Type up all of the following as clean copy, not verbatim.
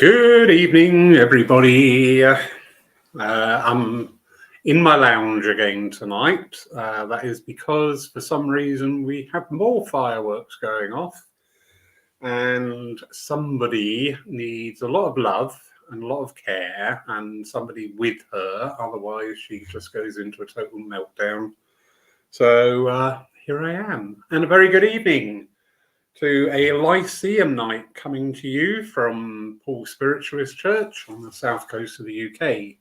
Good evening, everybody. I'm in my lounge again tonight. That is because for some reason we have more fireworks going off and somebody needs a lot of love and a lot of care and somebody with her. Otherwise, she just goes into a total meltdown. So here I am. And a very good evening to a Lyceum Night coming to you from Paul Spiritualist Church on the south coast of the UK.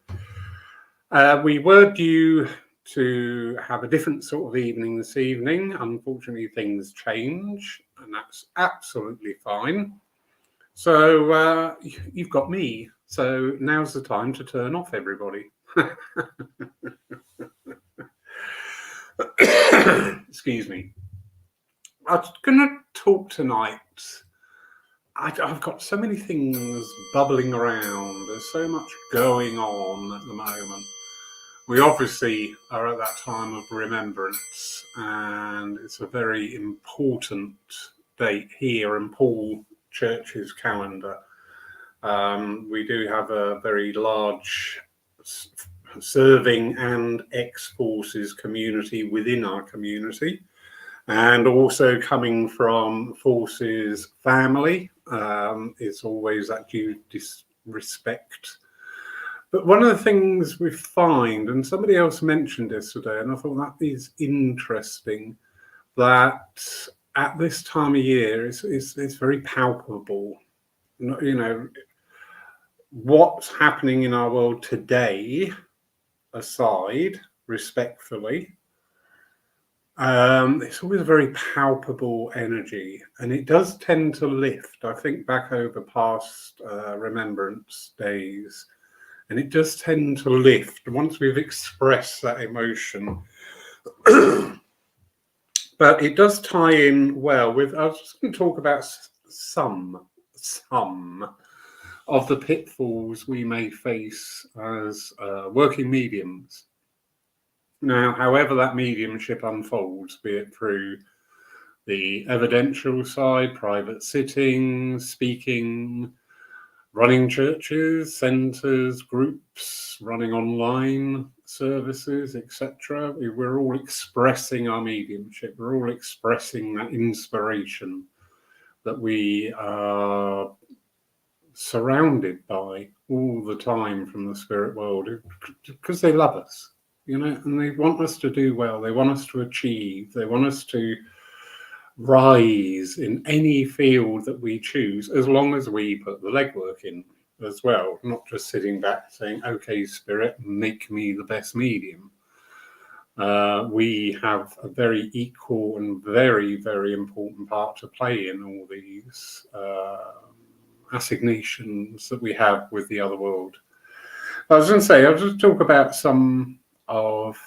We were due to have a different sort of evening this evening. Unfortunately, things change, and that's absolutely fine. So you've got me. So now's the time to turn off, everybody. Excuse me. I'm going to talk tonight. I've got so many things bubbling around. There's so much going on at the moment. We obviously are at that time of remembrance, and it's a very important date here in Paul Church's calendar. We do have a very large serving and ex-forces community within our community. And also coming from forces family, it's always that due respect. But one of the things we find, and somebody else mentioned this today, and I thought that is interesting, that at this time of year, it's very palpable. You know, what's happening in our world today, aside, respectfully, it's always a very palpable energy, and it does tend to lift. I think back over past remembrance days, and it does tend to lift once we've expressed that emotion. But it does tie in well with, I was just going to talk about some of the pitfalls we may face as working mediums. Now, however that mediumship unfolds, be it through the evidential side, private sittings, speaking, running churches, centres, groups, running online services, etc., we're all expressing our mediumship. We're all expressing that inspiration that we are surrounded by all the time from the spirit world, because they love us. You know, and they want us to do well. They want us to achieve. They want us to rise in any field that we choose, as long as we put the legwork in as well, not just sitting back saying, okay, spirit, make me the best medium. We have a very equal and very, very important part to play in all these assignations that we have with the other world. I was going to say, I'll just talk about some of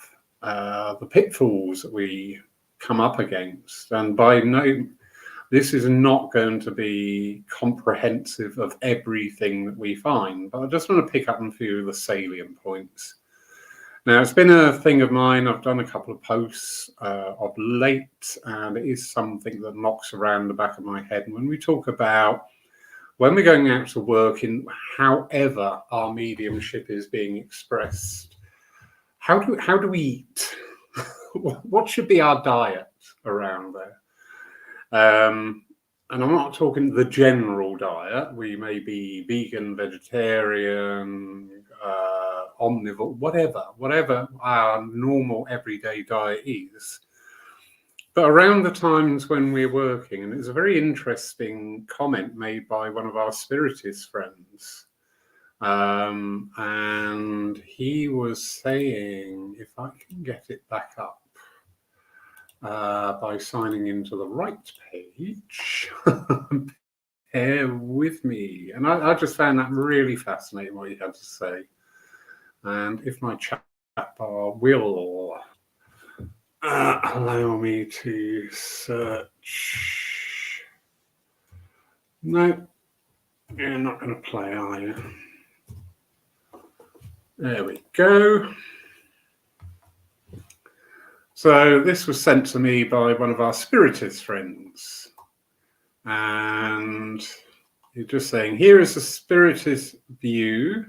the pitfalls that we come up against, and this is not going to be comprehensive of everything that we find, but I just want to pick up on a few of the salient points. Now, it's been a thing of mine. I've done a couple of posts of late, and it is something that knocks around the back of my head. And when we talk about when we're going out to work, in however our mediumship is being expressed, how do we eat? What should be our diet around there? And I'm not talking the general diet. We may be vegan, vegetarian, omnivore, whatever our normal everyday diet is. But around the times when we're working, and it's a very interesting comment made by one of our spiritist friends. And he was saying, if I can get it back up by signing into the right page, bear with me. And I just found that really fascinating what he had to say. And if my chat bar will allow me to search. No, you're not going to play, are you? There we go. So this was sent to me by one of our spiritist friends, and You're just saying, here is the spiritist view.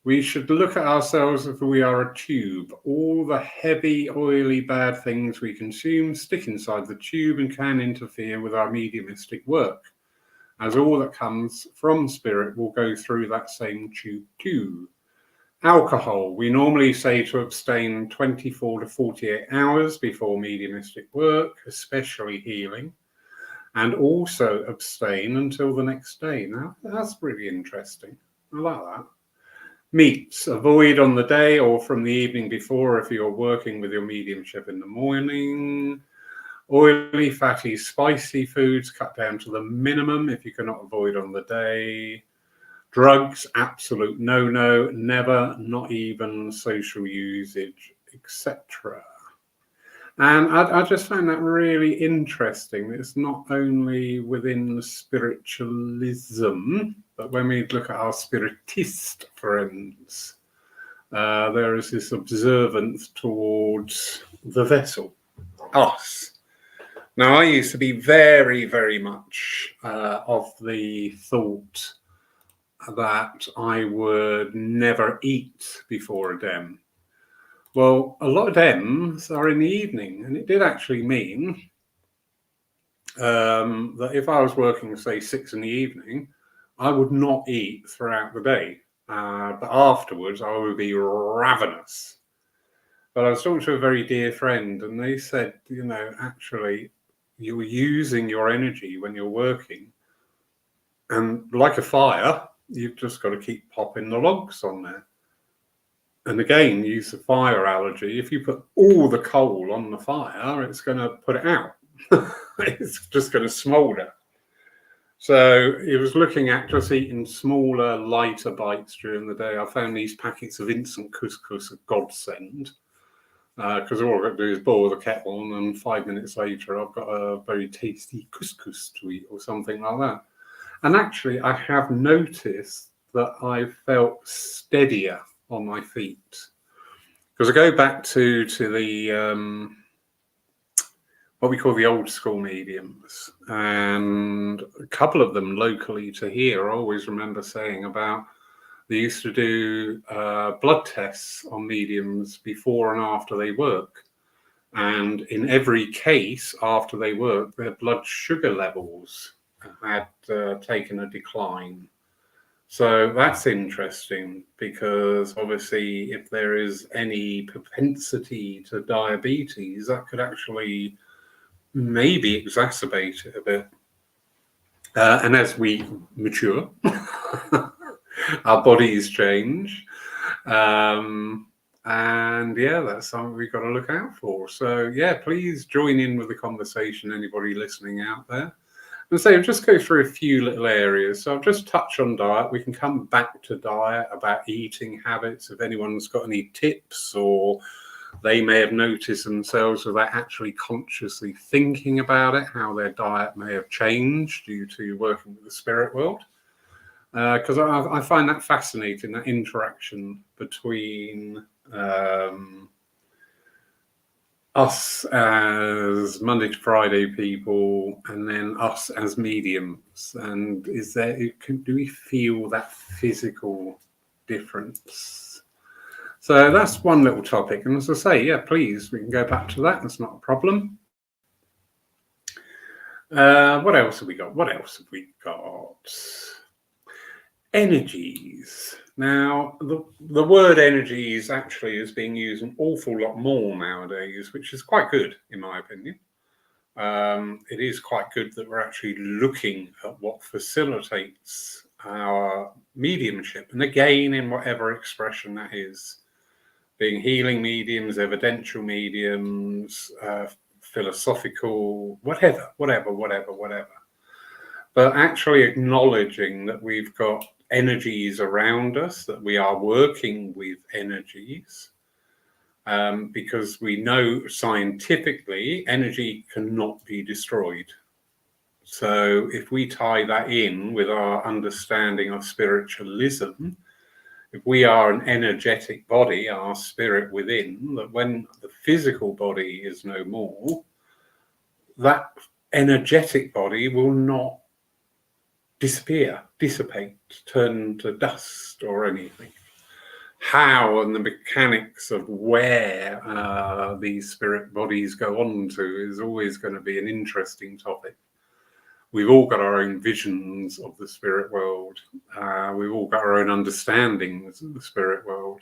We should look at ourselves as if we are a tube. All the heavy, oily, bad things we consume stick inside the tube and can interfere with our mediumistic work, as all that comes from spirit will go through that same tube too. Alcohol. We normally say to abstain 24 to 48 hours before mediumistic work, especially healing, and also abstain until the next day. Now, that's really interesting. I like that. Meats. Avoid on the day or from the evening before if you're working with your mediumship in the morning. Oily, fatty, spicy foods cut down to the minimum if you cannot avoid on the day. Drugs, absolute no-no, never, not even social usage, etc. And I just find that really interesting. It's not only within spiritualism, but when we look at our spiritist friends, there is this observance towards the vessel, us. Now, I used to be very, very much of the thought that I would never eat before a dem. Well, a lot of dems are in the evening, and it did actually mean that if I was working, say, 6 in the evening, I would not eat throughout the day. But afterwards, I would be ravenous. But I was talking to a very dear friend, and they said, actually, you're using your energy when you're working. And like a fire, you've just got to keep popping the logs on there. And again, use the fire analogy. If you put all the coal on the fire, it's going to put it out. It's just going to smolder. So he was looking at just eating smaller, lighter bites during the day. I found these packets of instant couscous a godsend. Because all I've got to do is boil the kettle, and 5 minutes later, I've got a very tasty couscous to eat or something like that. And actually, I have noticed that I've felt steadier on my feet. Because I go back to the what we call the old school mediums, and a couple of them locally to here, I always remember saying about they used to do blood tests on mediums before and after they work. And in every case, after they work, their blood sugar levels had taken a decline. So that's interesting, because obviously if there is any propensity to diabetes, that could actually maybe exacerbate it a bit. And as we mature, our bodies change. And yeah, that's something we've got to look out for. So yeah, please join in with the conversation, anybody listening out there. And so I'll just go through a few little areas. So I'll just touch on diet. We can come back to diet, about eating habits. If anyone's got any tips, or they may have noticed themselves without actually consciously thinking about it, how their diet may have changed due to working with the spirit world. Because I find that fascinating, that interaction between us as Monday to Friday people, and then us as mediums. And do we feel that physical difference? So that's one little topic. And as I say, yeah, please, we can go back to that. That's not a problem. What else have we got? Energies. Now, the word energies actually is being used an awful lot more nowadays, which is quite good, in my opinion. It is quite good that we're actually looking at what facilitates our mediumship. And again, in whatever expression that is, being healing mediums, evidential mediums, philosophical, whatever. But actually acknowledging that we've got energies around us, that we are working with energies, because we know scientifically energy cannot be destroyed. So if we tie that in with our understanding of spiritualism, if we are an energetic body, our spirit within, that when the physical body is no more, that energetic body will not disappear, dissipate, turn to dust or anything. How and the mechanics of where these spirit bodies go on to is always going to be an interesting topic. We've all got our own visions of the spirit world. We've all got our own understandings of the spirit world.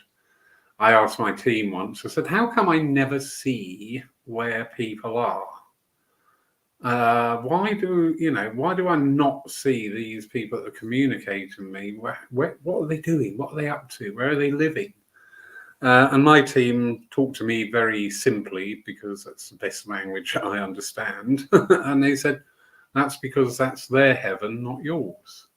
I asked my team once, I said, how come I never see where people are? Why do I not see these people that are communicating with me? What are they doing? What are they up to? Where are they living? And my team talked to me very simply, because that's the best language I understand. And they said, that's because that's their heaven, not yours.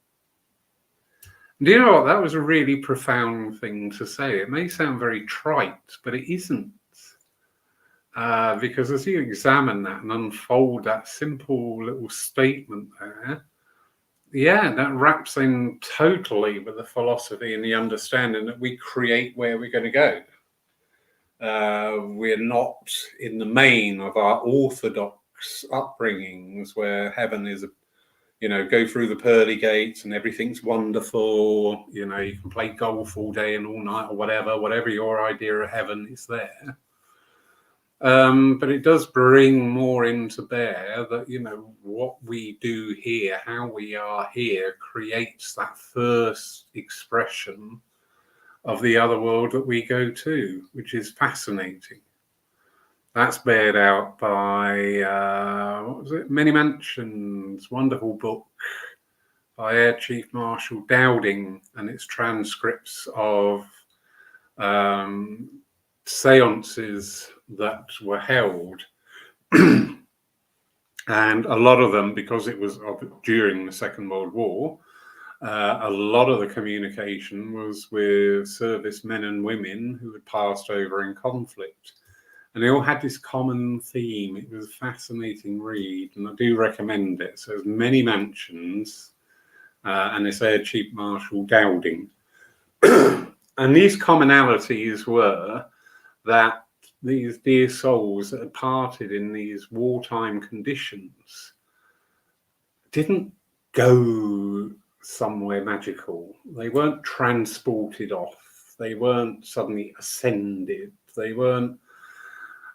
Do you know what? That was a really profound thing to say. It may sound very trite, but it isn't. Because as you examine that and unfold that simple little statement there, yeah, that wraps in totally with the philosophy and the understanding that we create where we're going to go. We're not in the main of our orthodox upbringings where heaven is go through the pearly gates and everything's wonderful. You can play golf all day and all night or whatever your idea of heaven is there. But it does bring more into bear that, what we do here, how we are here, creates that first expression of the other world that we go to, which is fascinating. That's bared out by, Many Mansions, wonderful book by Air Chief Marshal Dowding, and its transcripts of seances that were held. And a lot of them, because it was during the Second World War, a lot of the communication was with servicemen and women who had passed over in conflict. And they all had this common theme. It was a fascinating read, and I do recommend it. So there's Many Mansions, and it's Air Chief Marshal Dowding. And these commonalities were that these dear souls that had parted in these wartime conditions didn't go somewhere magical. They weren't transported off. They weren't suddenly ascended. They weren't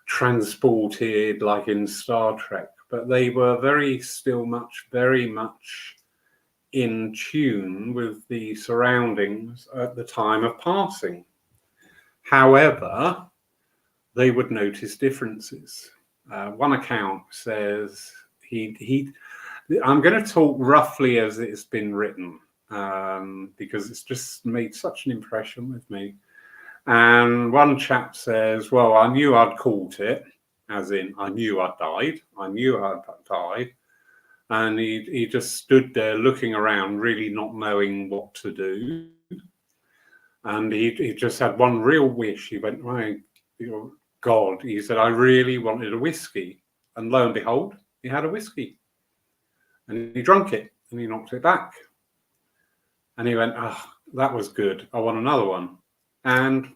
transported like in Star Trek, but they were very much in tune with the surroundings at the time of passing. However, they would notice differences. One account says I'm going to talk roughly as it's been written, because it's just made such an impression with me. And one chap says, well, I knew I'd caught it, as in I knew I'd died. And he just stood there looking around, really not knowing what to do. And he just had one real wish. He went, my God, he said, I really wanted a whiskey. And lo and behold, he had a whiskey. And he drank it and he knocked it back. And he went, that was good. I want another one. And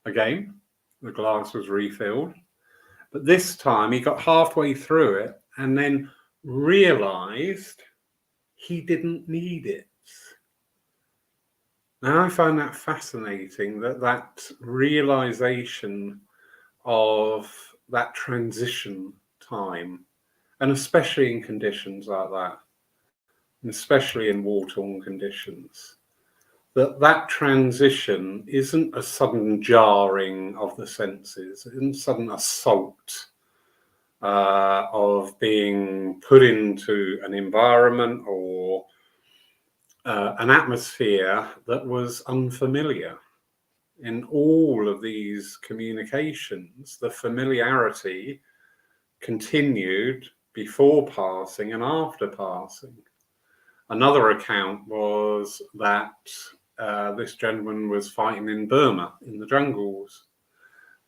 again, the glass was refilled. But this time he got halfway through it and then realized he didn't need it. Now I find that fascinating, that realization of that transition time, and especially in conditions like that, and especially in war-torn conditions, that transition isn't a sudden jarring of the senses, it isn't a sudden assault of being put into an environment or an atmosphere that was unfamiliar. In all of these communications, the familiarity continued before passing and after passing. Another account was that this gentleman was fighting in Burma, in the jungles,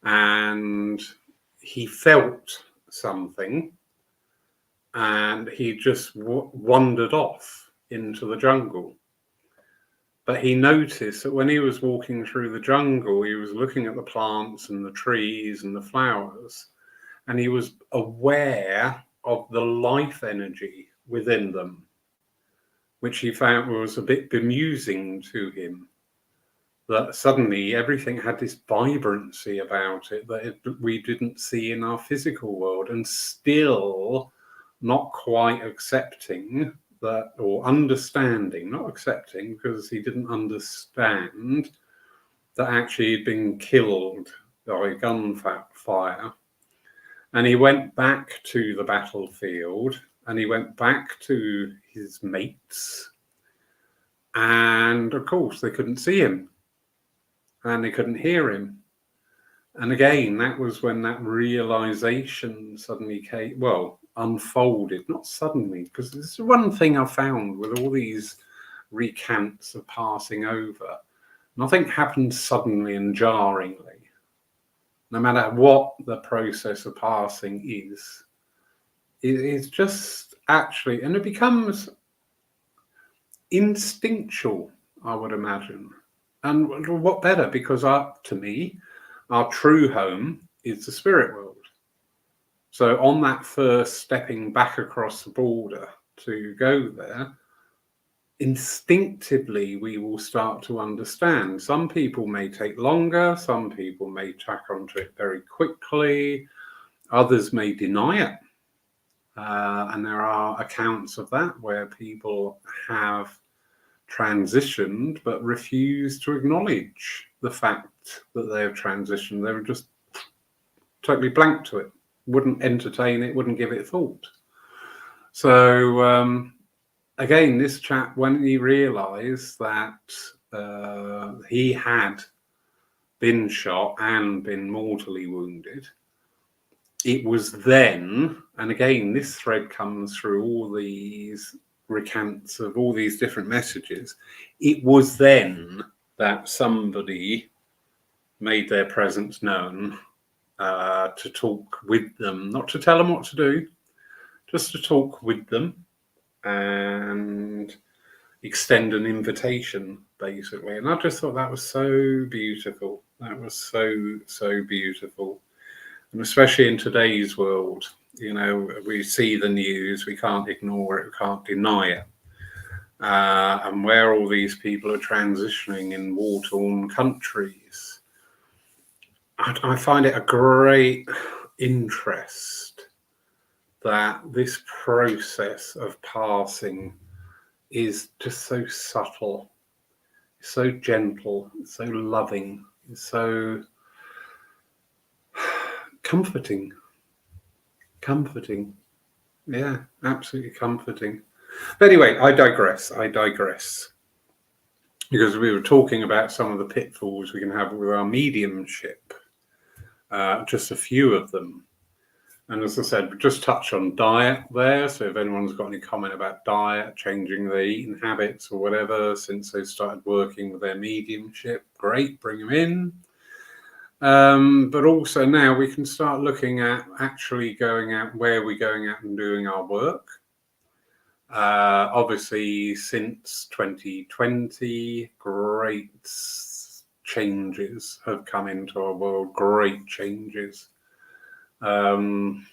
and he felt something, and he just wandered off into the jungle. But he noticed that when he was walking through the jungle, he was looking at the plants and the trees and the flowers, and he was aware of the life energy within them. which he found was a bit bemusing to him. That suddenly everything had this vibrancy about it that we didn't see in our physical world, and still not quite accepting that, or understanding, not accepting, because he didn't understand that actually he'd been killed by gunfire. And he went back to the battlefield, and he went back to his mates, and of course they couldn't see him and they couldn't hear him. And again, that was when that realization suddenly came, well, unfolded, not suddenly, because this is one thing I found with all these recants of passing over. Nothing happens suddenly and jarringly. No matter what the process of passing is, it's just actually, and it becomes instinctual, I would imagine. And what better? Because to me, our true home is the spirit world. So on that first stepping back across the border to go there, instinctively we will start to understand. Some people may take longer, some people may tack onto it very quickly, others may deny it. And there are accounts of that where people have transitioned but refused to acknowledge the fact that they have transitioned. They were just totally blank to it, wouldn't entertain it, wouldn't give it thought. So again, this chap, when he realized that he had been shot and been mortally wounded, it was then, and again, this thread comes through all these recants of all these different messages, it was then that somebody made their presence known, to talk with them, not to tell them what to do, just to talk with them and extend an invitation, basically. And I just thought that was so beautiful. That was so beautiful. And especially in today's world, you know, we see the news, we can't ignore it, we can't deny it. And where all these people are transitioning in war-torn countries, I find it a great interest that this process of passing is just so subtle, so gentle, so loving, so comforting. Yeah, absolutely comforting. But anyway, I digress. Because we were talking about some of the pitfalls we can have with our mediumship, just a few of them. And as I said, just touch on diet there. So if anyone's got any comment about diet, changing their eating habits or whatever since they started working with their mediumship, great, bring them in. But also now we can start looking at actually going out, where we're going out and doing our work. Obviously, since 2020, great changes have come into our world, great changes. I'm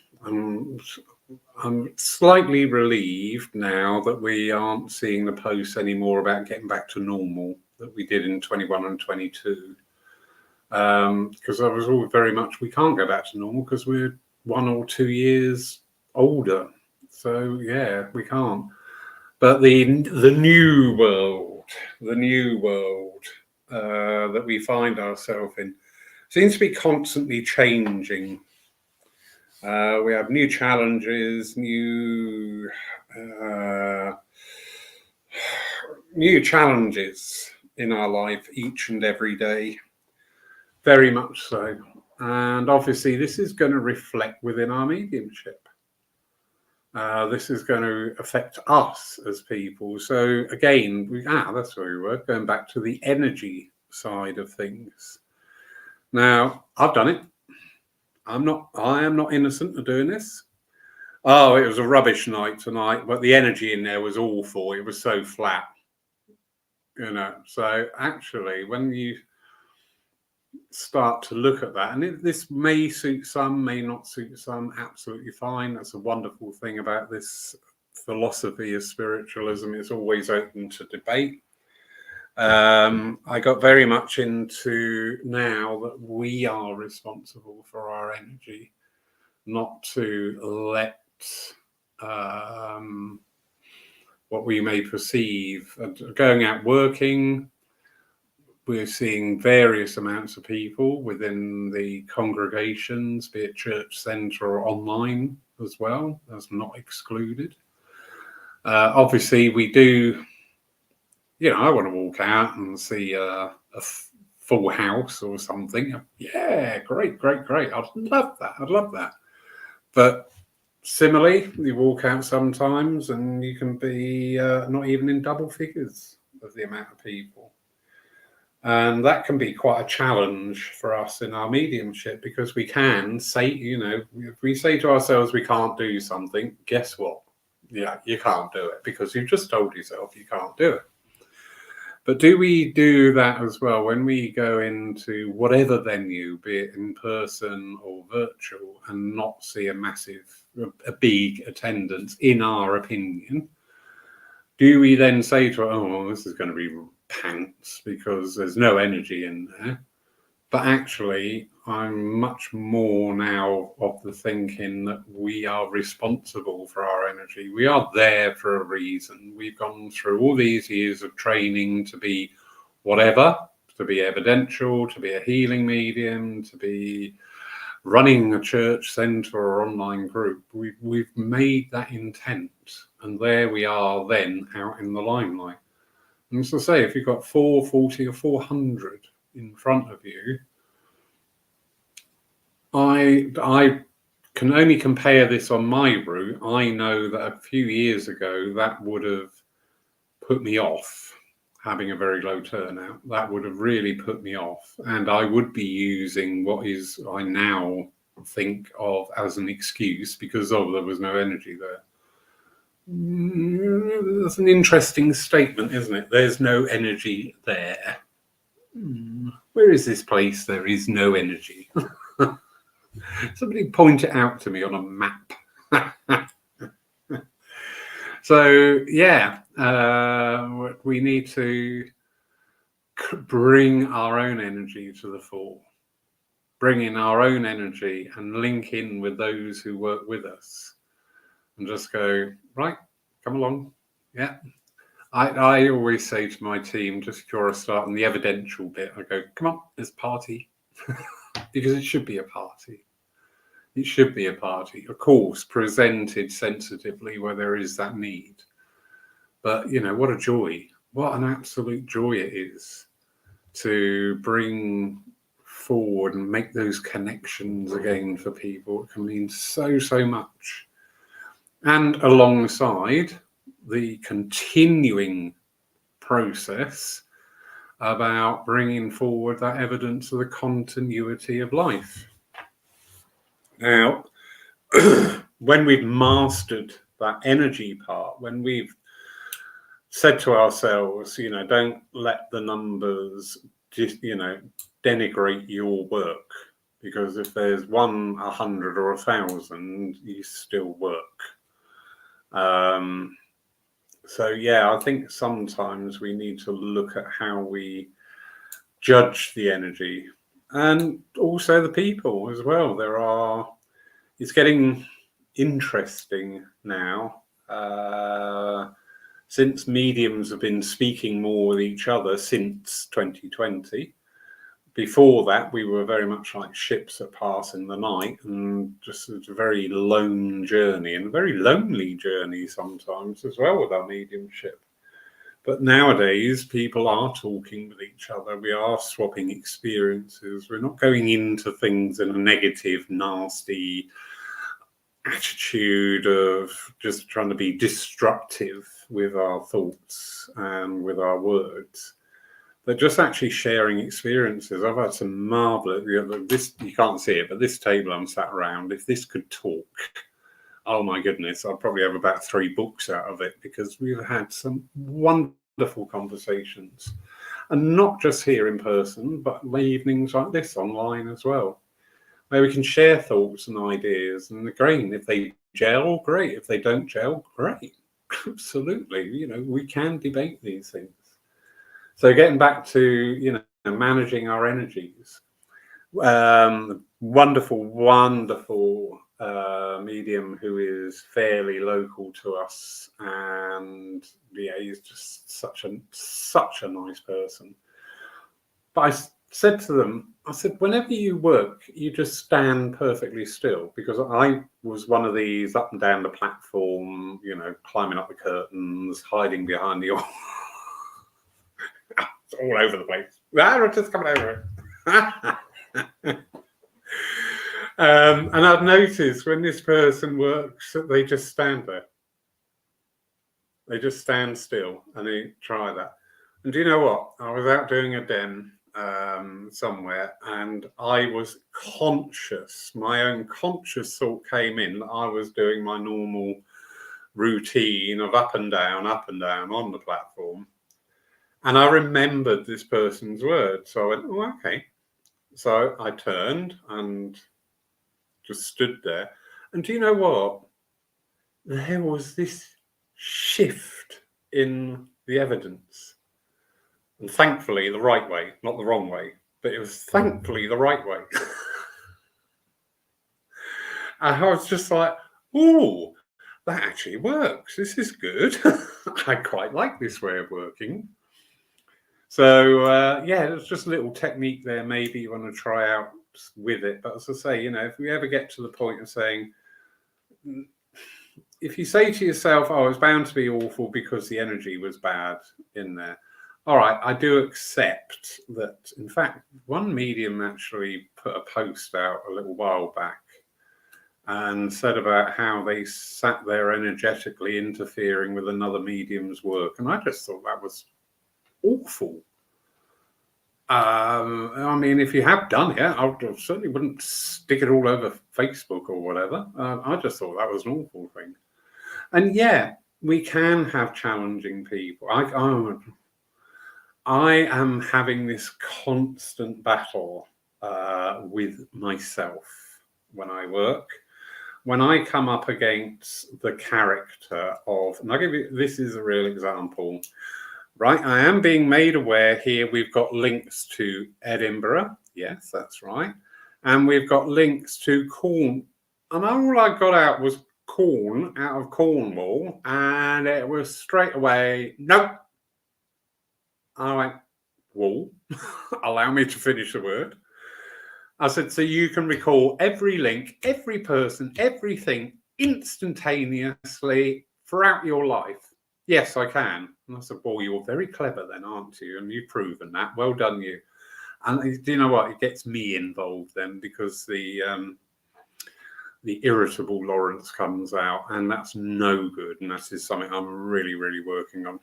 slightly relieved now that we aren't seeing the posts anymore about getting back to normal that we did in 21 and 22. Because I was all very much, we can't go back to normal because we're 1 or 2 years older. So yeah, we can't. But the new world that we find ourselves in seems to be constantly changing. We have new challenges, new challenges in our life each and every day. Very much so. And obviously this is going to reflect within our mediumship. This is going to affect us as people. So again, that's where we were, going back to the energy side of things. Now, I've done it. I am not innocent of doing this. Oh, it was a rubbish night tonight, but the energy in there was awful. It was so flat. You know, so actually when you start to look at that, and this may suit some, may not suit some, absolutely fine. That's a wonderful thing about this philosophy of spiritualism is always open to debate. I got very much into now that we are responsible for our energy, not to let what we may perceive. Going out working, we're seeing various amounts of people within the congregations, be it church centre or online as well. That's not excluded. Obviously, we do. I want to walk out and see a full house or something. Yeah, great. I'd love that. But similarly, you walk out sometimes and you can be not even in double figures of the amount of people. And that can be quite a challenge for us in our mediumship, because we can say, if we say to ourselves we can't do something, guess what? Yeah, you can't do it, because you've just told yourself you can't do it. But do we do that as well when we go into whatever venue, be it in person or virtual, and not see a big attendance, in our opinion? Do we then say to, oh, this is going to be pants because there's no energy in there? But actually, I'm much more now of the thinking that we are responsible for our energy. We are there for a reason. We've gone through all these years of training to be whatever, to be evidential, to be a healing medium, to be running a church centre or online group. We've made that intent, and there we are then out in the limelight. And as I say, if you've got 440 or 400 in front of you, I can only compare this on my route. I know that a few years ago that would have put me off, having a very low turnout. That would have really put me off, and I would be using what is I now think of as an excuse because there was no energy there. That's an interesting statement, isn't it? There's no energy there. Where is this place? There is no energy. Somebody point it out to me on a map. So, yeah, we need to bring our own energy to the fore. Bring in our own energy and link in with those who work with us. And just go, right, come along. Yeah. I always say to my team, just before I start on the evidential bit, I go, come on, let's party. Because it should be a party. It should be a party. Of course, presented sensitively where there is that need. But, what a joy. What an absolute joy it is to bring forward and make those connections again for people. It can mean so, so much. And alongside the continuing process about bringing forward that evidence of the continuity of life. Now, when we've mastered that energy part, when we've said to ourselves, don't let the numbers just, denigrate your work, because if there's 100 or 1,000, you still work. So, yeah, I think sometimes we need to look at how we judge the energy and also the people as well. It's getting interesting now. Since mediums have been speaking more with each other since 2020. Before that, we were very much like ships that pass in the night, and just a very lone journey, and a very lonely journey sometimes as well with our mediumship. But nowadays, people are talking with each other. We are swapping experiences. We're not going into things in a negative, nasty attitude of just trying to be destructive with our thoughts and with our words. They're just actually sharing experiences. I've had some marvelous, this, you can't see it, but this table I'm sat around, if this could talk, oh my goodness, I'll probably have about 3 books out of it, because we've had some wonderful conversations. And not just here in person, but evenings like this online as well, where we can share thoughts and ideas. And again, if they gel, great. If they don't gel, great. absolutely, we can debate these things. So getting back to, managing our energies, wonderful, wonderful medium who is fairly local to us, and yeah, he's just such a nice person. But I said to them, I said, whenever you work, you just stand perfectly still, because I was one of these up and down the platform, climbing up the curtains, hiding behind the all over the place. Just coming over. And I've noticed when this person works that they just stand there. They just stand still and they try that. And do you know what? I was out doing a den somewhere, and I was conscious. My own conscious thought came in that I was doing my normal routine of up and down on the platform. And I remembered this person's words. So I went, oh, okay. So I turned and just stood there. And do you know what? There was this shift in the evidence. And thankfully, the right way, not the wrong way, but it was thankfully the right way. And I was just like, oh, that actually works. This is good. I quite like this way of working. So, yeah, it's just a little technique there. Maybe you want to try out with it. But as I say, if we ever get to the point of saying, if you say to yourself, oh, it's bound to be awful because the energy was bad in there. All right, I do accept that. In fact, one medium actually put a post out a little while back and said about how they sat there energetically interfering with another medium's work. And I just thought that was awful. I mean, if you have done it, I certainly wouldn't stick it all over Facebook or whatever. I just thought that was an awful thing. And yeah, we can have challenging people. I am having this constant battle with myself when I work. When I come up against the character of, and I'll give you, this is a real example, right? I am being made aware here we've got links to Edinburgh. Yes, that's right. And we've got links to Corn. And all I got out was corn out of Cornwall, and it was straight away, nope. I went, wall, allow me to finish the word. I said, so you can recall every link, every person, everything instantaneously throughout your life. Yes, I can. And I said, well, you're very clever then, aren't you? And you've proven that. Well done, you. And do you know what? It gets me involved then, because the irritable Lawrence comes out, and that's no good. And that is something I'm really, really working on.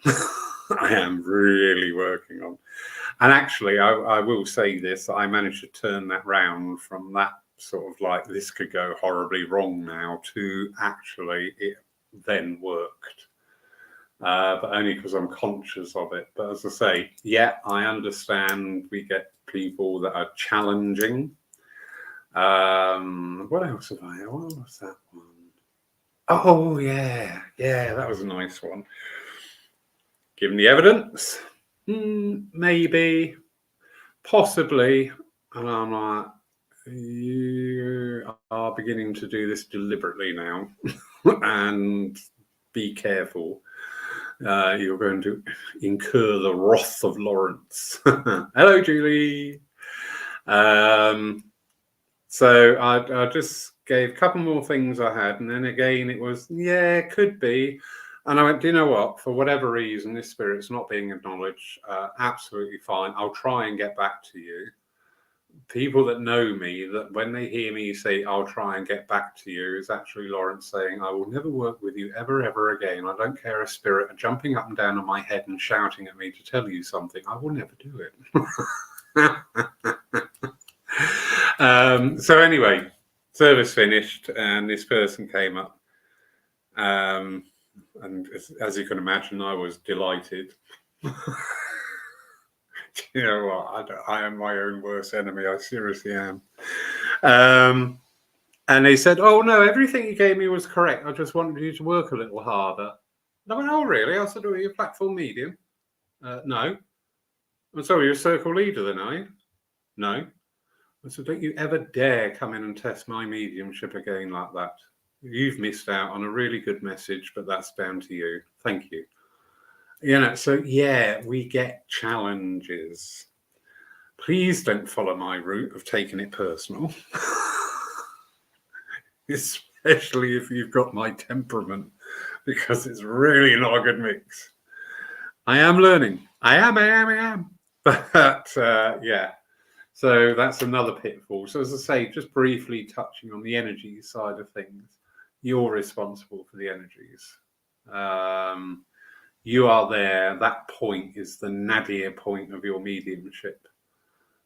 I am really working on. And actually, I will say this, I managed to turn that round from that sort of like, this could go horribly wrong now, to actually it then worked. But only because I'm conscious of it. But as I say, yeah, I understand we get people that are challenging. What else have I? What was that one? Oh, yeah, that was a nice one. Given the evidence, maybe, possibly, and I'm like, you are beginning to do this deliberately now, and be careful. You're going to incur the wrath of Lawrence. Hello, Julie. So I just gave a couple more things I had, and then again it was, yeah, it could be. And I went, do you know what? For whatever reason, this spirit's not being acknowledged. Absolutely fine. I'll try and get back to you. People that know me, that when they hear me say, I'll try and get back to you, is actually Lawrence saying, I will never work with you ever again. I don't care a spirit jumping up and down on my head and shouting at me to tell you something. I will never do it. So anyway, service finished, and this person came up. And as you can imagine, I was delighted. You know what? I am my own worst enemy. I seriously am. And they said, oh, no, everything you gave me was correct. I just wanted you to work a little harder. I went, oh, really? I said, oh, you're a platform medium? No. I'm sorry, you're a circle leader then, are you? No. I said, don't you ever dare come in and test my mediumship again like that. You've missed out on a really good message, but that's down to you. Thank you. So yeah, we get challenges. Please don't follow my route of taking it personal. Especially if you've got my temperament, because it's really not a good mix. I am learning. I am. But yeah, so that's another pitfall. So as I say, just briefly touching on the energy side of things, you're responsible for the energies. You are there. That point is the nadir point of your mediumship.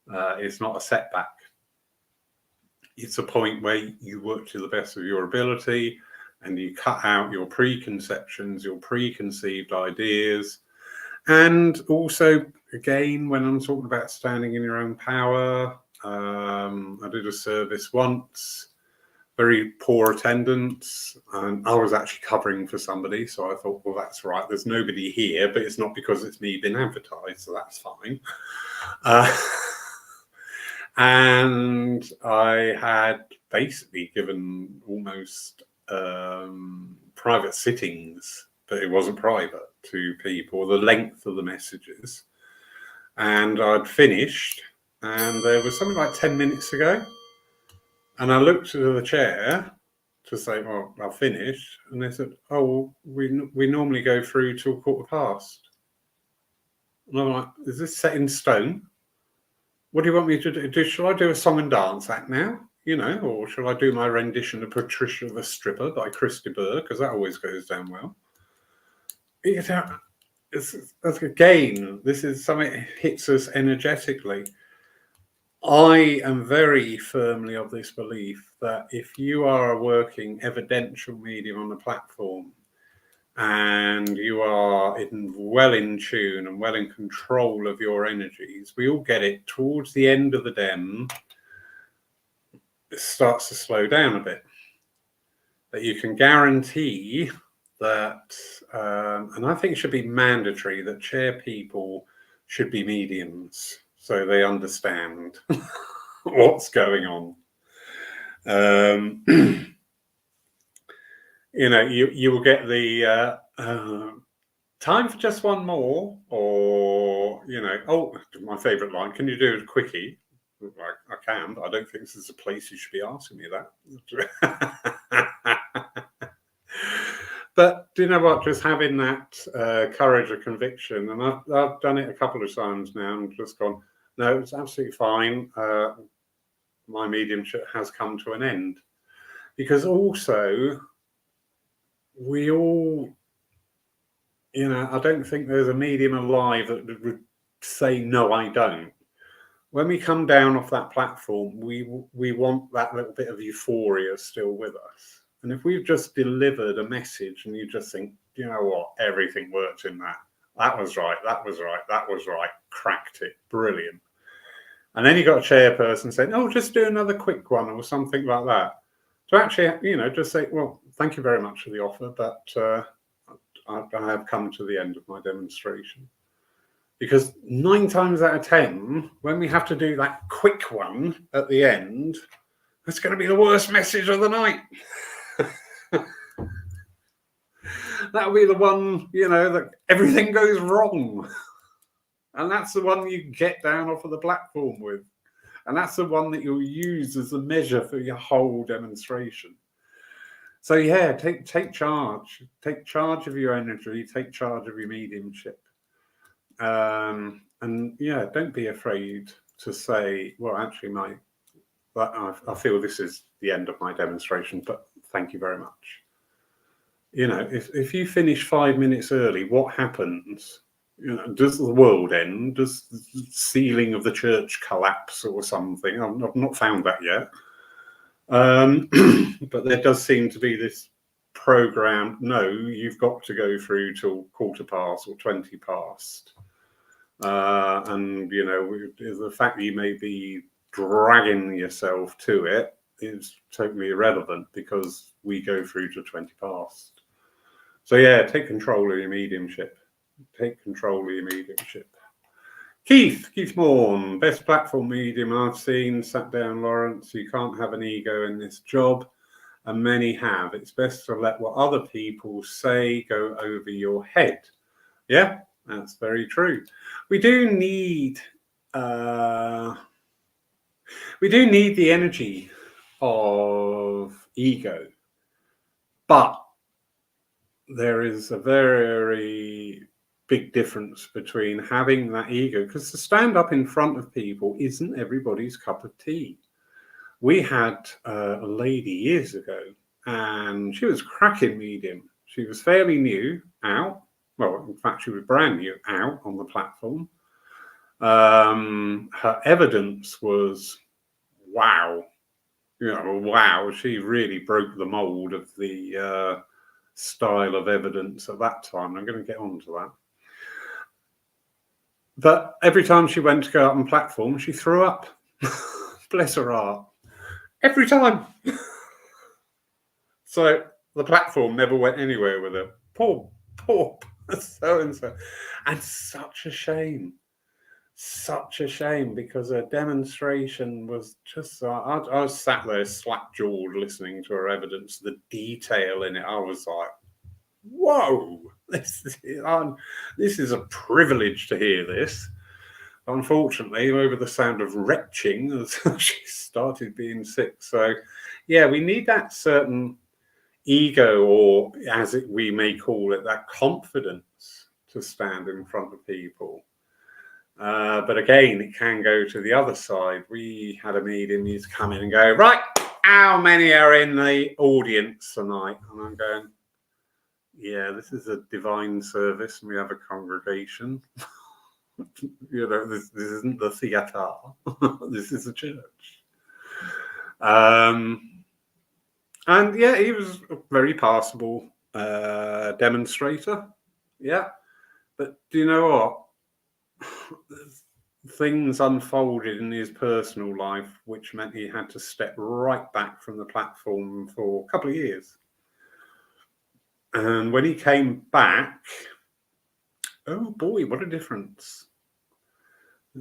It's not a setback. It's a point where you work to the best of your ability and you cut out your preconceptions, your preconceived ideas. And also, again, when I'm talking about standing in your own power, I did a service once, very poor attendance, and I was actually covering for somebody. So I thought, well, that's right. There's nobody here, but it's not because it's me being advertised, so that's fine. And I had basically given almost private sittings, but it wasn't private, to people, the length of the messages. And I'd finished, and there was something like 10 minutes to go. And I looked at the chair to say, well, I'll finish. And they said, oh, well, we normally go through till past. And I'm like, is this set in stone? What do you want me to do? Shall I do a song and dance act now? Or shall I do my rendition of Patricia the Stripper by Christy Burr? Because that always goes down well. Again, this is something that hits us energetically. I am very firmly of this belief that if you are a working evidential medium on the platform and you are well in tune and well in control of your energies, we all get it towards the end of the dem, it starts to slow down a bit. But you can guarantee that, and I think it should be mandatory, that chair people should be mediums so they understand what's going on. You will get the time for just one more, or my favorite line, can you do it quickie? I can, but I don't think this is a place you should be asking me that. But do you know what? Just having that courage of conviction, and I've done it a couple of times now, and just gone, no, it's absolutely fine. My mediumship has come to an end, because also we all, I don't think there's a medium alive that would say, no, I don't. When we come down off that platform, we want that little bit of euphoria still with us. And if we've just delivered a message and you just think, you know what, everything worked in that. That was right, cracked it, brilliant. And then you got a chairperson saying, oh, just do another quick one or something like that. So actually, just say, well, thank you very much for the offer, but I have come to the end of my demonstration. Because 9 times out of 10, when we have to do that quick one at the end, it's going to be the worst message of the night. That'll be the one, that everything goes wrong. And that's the one you get down off of the platform with. And that's the one that you'll use as a measure for your whole demonstration. So yeah, take charge. Take charge of your energy. Take charge of your mediumship. And yeah, don't be afraid to say, well, actually, I feel this is the end of my demonstration, but thank you very much. If you finish 5 minutes early, what happens? Does the world end? Does the ceiling of the church collapse or something? I've not found that yet. But there does seem to be this program. No, you've got to go through till past or 20 past. And the fact that you may be dragging yourself to it is totally irrelevant, because we go through to 20 past. So yeah, take control of your mediumship. Take control of your mediumship. Keith Morn, best platform medium I've seen. Sat down, Lawrence. You can't have an ego in this job, and many have. It's best to let what other people say go over your head. Yeah, that's very true. We do need the energy of ego, but there is a very big difference between having that ego, because to stand up in front of people isn't everybody's cup of tea. We had a lady years ago, and she was cracking medium. She was fairly new out. Well, in fact, she was brand new out on the platform. Her evidence was wow. Wow. She really broke the mold of the style of evidence at that time. I'm going to get on to that. But every time she went to go up on platform, she threw up. Bless her heart. Every time. So the platform never went anywhere with her. Poor so-and-so. And such a shame. Such a shame, because her demonstration was just... I was sat there slack-jawed listening to her evidence, the detail in it. I was like, whoa, this is a privilege to hear this. Unfortunately, over the sound of retching, she started being sick. So, yeah, we need that certain ego, or as we may call it, that confidence to stand in front of people. But again, it can go to the other side. We had a medium used to come in and go, right, how many are in the audience tonight? And I'm going, yeah, this is a divine service and we have a congregation. This isn't the theatre. This is a church. And yeah, he was a very passable demonstrator. Yeah. But do you know what? Things unfolded in his personal life, which meant he had to step right back from the platform for a couple of years. And when he came back, oh boy, what a difference.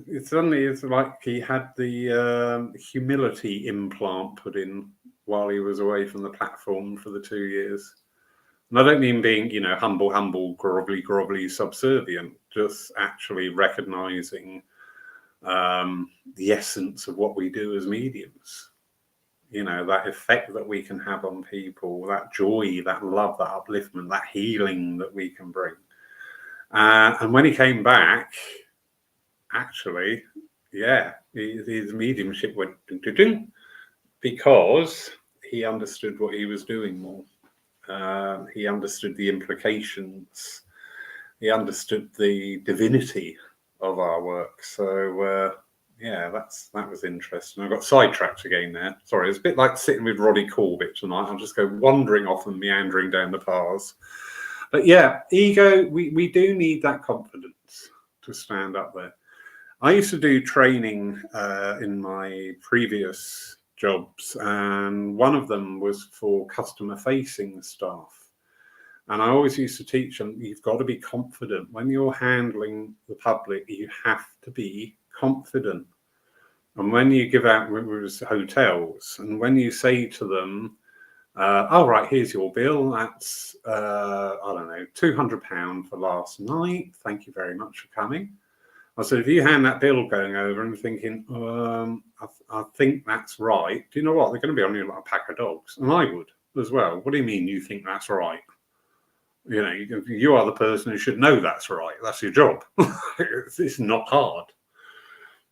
It's like he had the humility implant put in while he was away from the platform for the 2 years. And I don't mean being, humble, grovelly, subservient, just actually recognizing the essence of what we do as mediums. That effect that we can have on people, that joy, that love, that upliftment, that healing that we can bring. And when he came back, actually, yeah, his mediumship went ding, because he understood what he was doing more. He understood the implications. He understood the divinity of our work. So, yeah, that was interesting. I got sidetracked again there. Sorry, it's a bit like sitting with Roddy Corbett tonight. I'll just go wandering off and meandering down the paths. But yeah, ego, we do need that confidence to stand up there. I used to do training in my previous jobs, and one of them was for customer-facing staff. And I always used to teach them, you've got to be confident. When you're handling the public, you have to be confident. And when you give out hotels, and when you say to them, all right, here's your bill, that's, I don't know, £200 for last night. Thank you very much for coming. I said, if you hand that bill going over and thinking, I think that's right, do you know what? They're going to be on you like a pack of dogs. And I would as well. What do you mean you think that's right? You are the person who should know that's right. That's your job. It's not hard.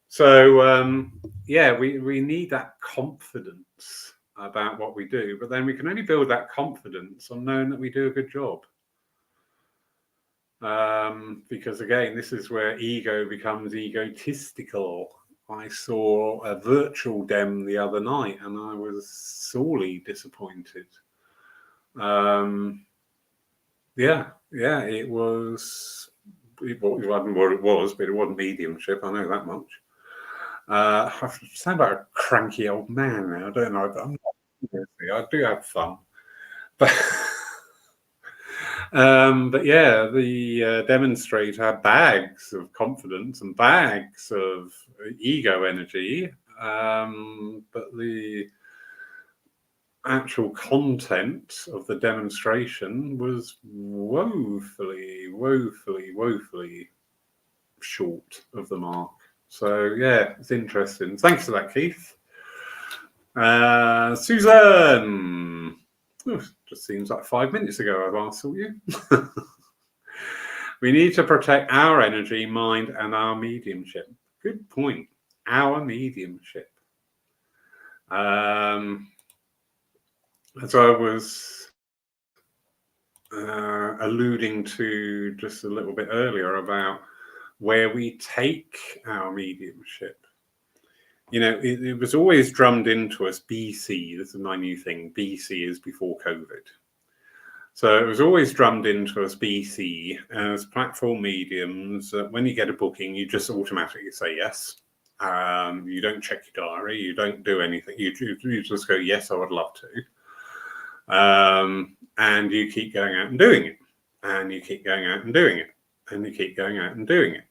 So, yeah, we need that confidence about what we do. But then we can only build that confidence on knowing that we do a good job. Because again, this is where ego becomes egotistical. I saw a virtual dem the other night and I was sorely disappointed. Yeah, it wasn't what it was, but it wasn't mediumship. I know that much. I sound like a cranky old man now, don't I? But I do have fun. But But yeah, the demonstrator had bags of confidence and bags of ego energy, but the actual content of the demonstration was woefully short of the mark. So yeah, it's interesting. Thanks for that, Keith. Susan. Ooh, just seems like 5 minutes ago I've asked you. We need to protect our energy, mind, and our mediumship. Good point. Our mediumship. As I was alluding to just a little bit earlier about where we take our mediumship. You know, it was always drummed into us, BC. This is my new thing. BC is before COVID. So it was always drummed into us, BC, as platform mediums, that when you get a booking, you just automatically say yes. You don't check your diary. You don't do anything. You just go, yes, I would love to. And you keep going out and doing it. And you keep going out and doing it. And you keep going out and doing it.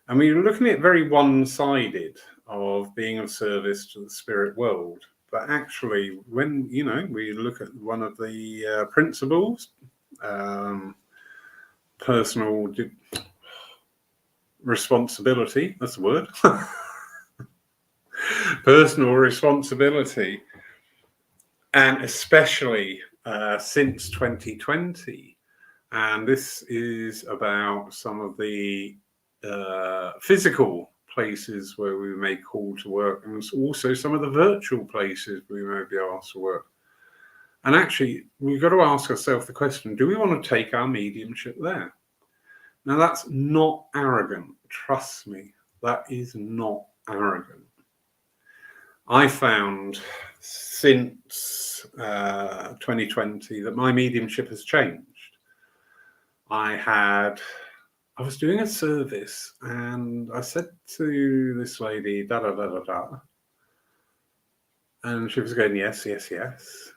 And we're looking at very one-sided of being of service to the spirit world. But actually, when, you know, we look at one of the principles, personal responsibility, that's the word, personal responsibility, and especially since 2020, and this is about some of the physical places where we may call to work, and also some of the virtual places we may be asked to work. And actually, we've got to ask ourselves the question, do we want to take our mediumship there? Now, that's not arrogant. Trust me, that is not arrogant. I found since 2020 that my mediumship has changed. I was doing a service and I said to this lady, da da da da da, and she was going, yes, yes, yes.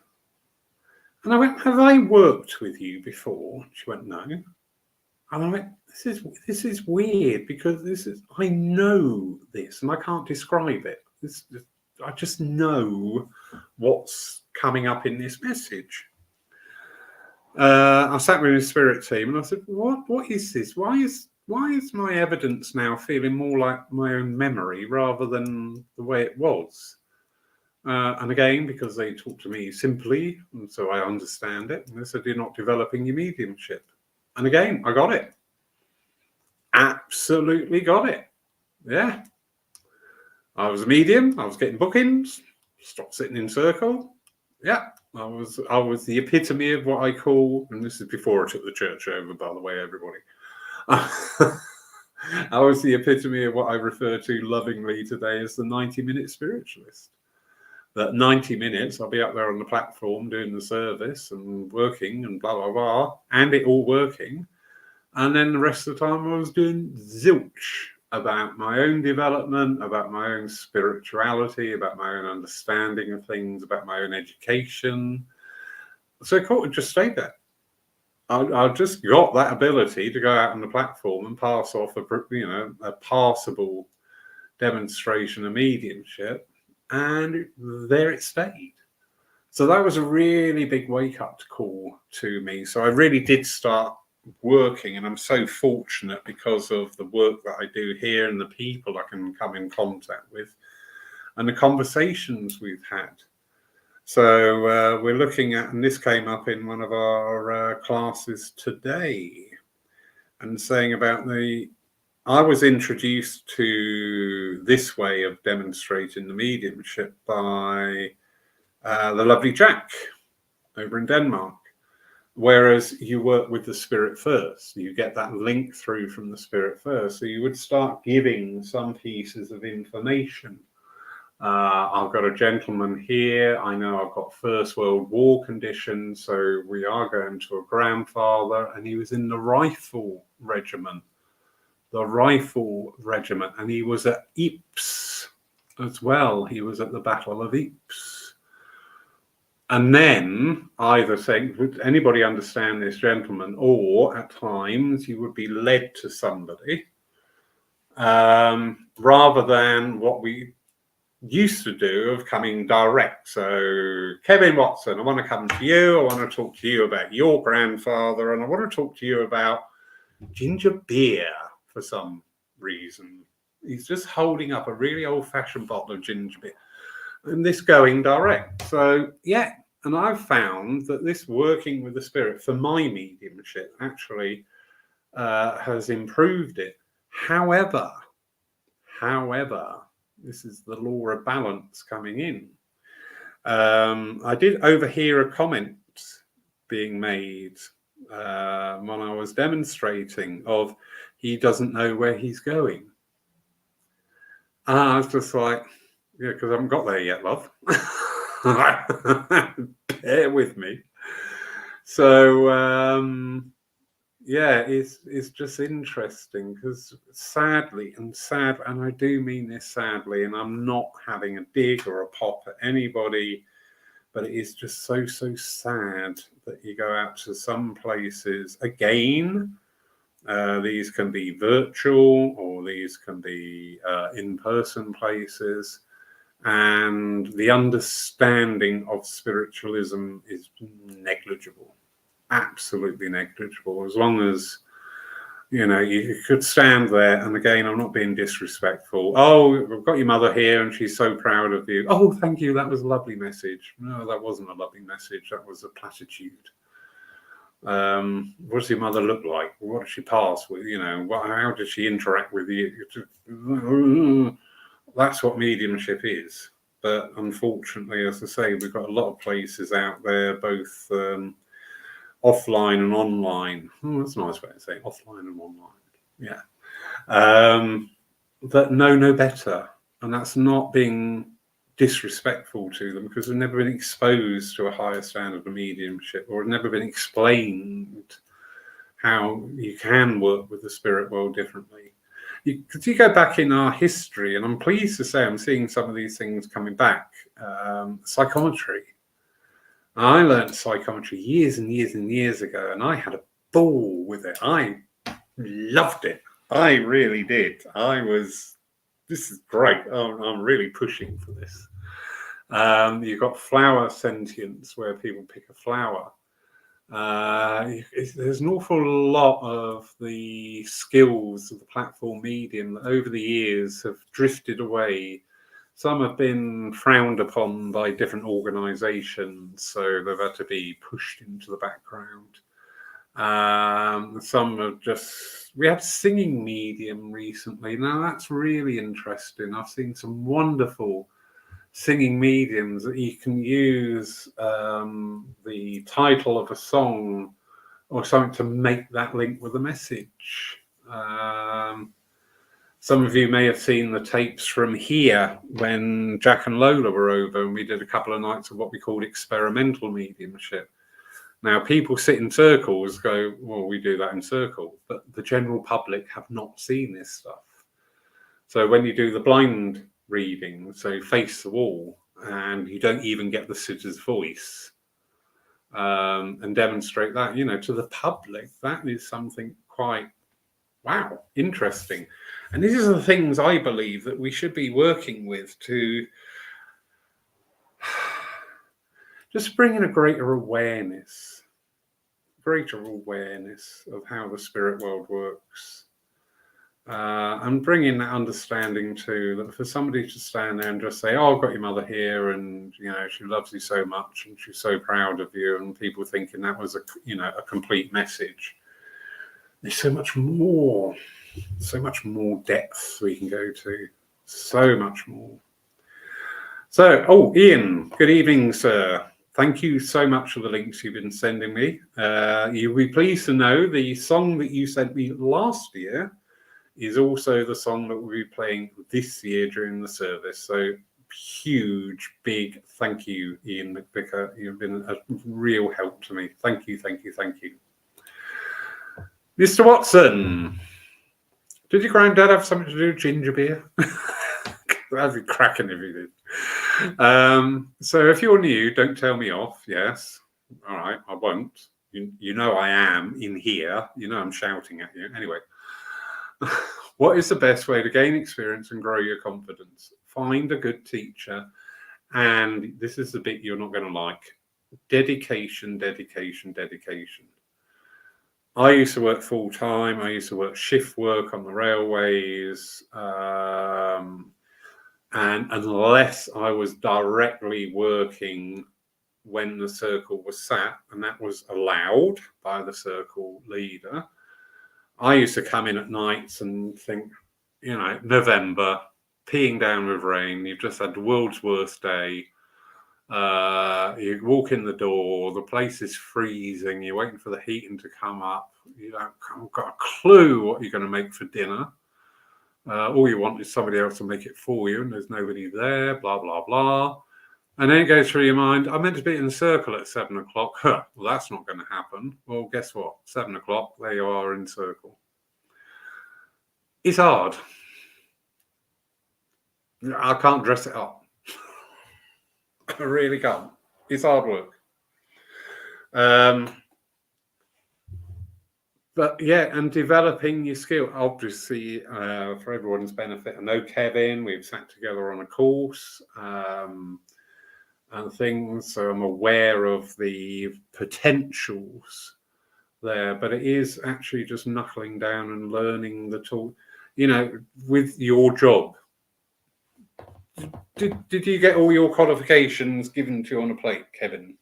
And I went, have I worked with you before? She went, no. And I went, this is weird, because I know this and I can't describe it. I just know what's coming up in this message. I sat with the spirit team and I said, what is this? Why is my evidence now feeling more like my own memory rather than the way it was? And again, because they talk to me simply, and so I understand it, and they said, you're not developing your mediumship. And again, I got it. Absolutely got it. Yeah. I was a medium. I was getting bookings. Stopped sitting in circle. Yeah. I was the epitome of what I call, and this is before I took the church over, by the way, everybody. I was the epitome of what I refer to lovingly today as the 90-minute spiritualist. That 90 minutes, I'll be up there on the platform doing the service and working and blah, blah, blah, and it all working. And then the rest of the time I was doing zilch about my own development, about my own spirituality, about my own understanding of things, about my own education. So I just stayed there. I just got that ability to go out on the platform and pass off a passable demonstration of mediumship, and there it stayed. So that was a really big wake-up call to me. So I really did start working, and I'm so fortunate because of the work that I do here and the people I can come in contact with and the conversations we've had. So we're looking at, and this came up in one of our classes today, and saying about I was introduced to this way of demonstrating the mediumship by the lovely Jack over in Denmark. Whereas you work with the spirit first, you get that link through from the spirit first. So you would start giving some pieces of information. I've got a gentleman here. I know I've got First World War conditions, so we are going to a grandfather, and he was in the rifle regiment. And he was at Ypres as well. He was at the Battle of Ypres. And then either saying, would anybody understand this gentleman? Or at times you would be led to somebody, rather than what we used to do of coming direct. So, Kevin Watson, I want to come to you. I want to talk to you about your grandfather, and I want to talk to you about ginger beer for some reason. He's just holding up a really old-fashioned bottle of ginger beer, and this going direct. So, yeah, and I've found that this working with the spirit for my mediumship actually has improved it. However, this is the law of balance coming in. I did overhear a comment being made when I was demonstrating of he doesn't know where he's going. And I was just like, yeah, because I haven't got there yet, love. Bear with me. So, yeah, it's just interesting because sadly, and I do mean this sadly, and I'm not having a dig or a pop at anybody, but it is just so sad that you go out to some places again. These can be virtual or these can be in-person places, and the understanding of spiritualism is negligible. Absolutely negligible. As long as, you know, you could stand there, and again, I'm not being disrespectful. Oh, I've got your mother here and she's so proud of you. Oh, thank you, that was a lovely message. No, that wasn't a lovely message, that was a platitude. What does your mother look like? What did she pass with? You know, how did she interact with you? That's what mediumship is. But unfortunately, as I say, we've got a lot of places out there, both offline and online. That's a nice way to say it, offline and online. Yeah. That know no better. And that's not being disrespectful to them, because they've never been exposed to a higher standard of mediumship, or have never been explained how you can work with the spirit world differently. Because you go back in our history, and I'm pleased to say I'm seeing some of these things coming back. Psychometry. I learned psychometry years and years and years ago, and I had a ball with it. I loved it. I really did. This is great. I'm really pushing for this. You've got flower sentience, where people pick a flower. There's an awful lot of the skills of the platform medium that over the years have drifted away. Some have been frowned upon by different organizations, so they've had to be pushed into the background. Some have we had singing medium recently. Now that's really interesting. I've seen some wonderful singing mediums that you can use the title of a song or something to make that link with a message. Some of you may have seen the tapes from here when Jack and Lola were over, and we did a couple of nights of what we called experimental mediumship. Now, people sit in circles, go, well, we do that in circles, but the general public have not seen this stuff. So when you do the blind reading, so face the wall, and you don't even get the sitter's voice, and demonstrate that, you know, to the public, that is something quite, wow, interesting. And these are the things I believe that we should be working with to just bring in a greater awareness of how the spirit world works. And bring in that understanding too, that for somebody to stand there and just say, oh, I've got your mother here, and, you know, she loves you so much and she's so proud of you, and people thinking that was a complete message. There's so much more depth we can go to, so much more. So, Ian, good evening, sir. Thank you so much for the links you've been sending me. You'll be pleased to know the song that you sent me last year is also the song that we'll be playing this year during the service. So huge, big thank you, Ian McVicker. You've been a real help to me. Thank you. Mr. Watson, did your granddad have something to do with ginger beer? That'd be cracking if he did. So if you're new, don't tell me off. Yes. All right, I won't. You know I am in here. You know I'm shouting at you. Anyway, what is the best way to gain experience and grow your confidence? Find a good teacher. And this is the bit you're not going to like. Dedication, dedication, dedication. I used to work full time. I used to work shift work on the railways. And unless I was directly working when the circle was sat, and that was allowed by the circle leader, I used to come in at nights and think, November, peeing down with rain, you've just had the world's worst day. You walk in the door, the place is freezing, you're waiting for the heating to come up, you haven't got a clue what you're going to make for dinner. All you want is somebody else to make it for you, and there's nobody there, blah, blah, blah. And then it goes through your mind, I'm meant to be in the circle at 7 o'clock. Well, that's not going to happen. Well, guess what? 7 o'clock, there you are in circle. It's hard. I can't dress it up. I really can't. It's hard work. But yeah, and developing your skill, obviously, for everyone's benefit. I know Kevin, we've sat together on a course and things, so I'm aware of the potentials there, but it is actually just knuckling down and learning the tool. With your job, did you get all your qualifications given to you on a plate, Kevin?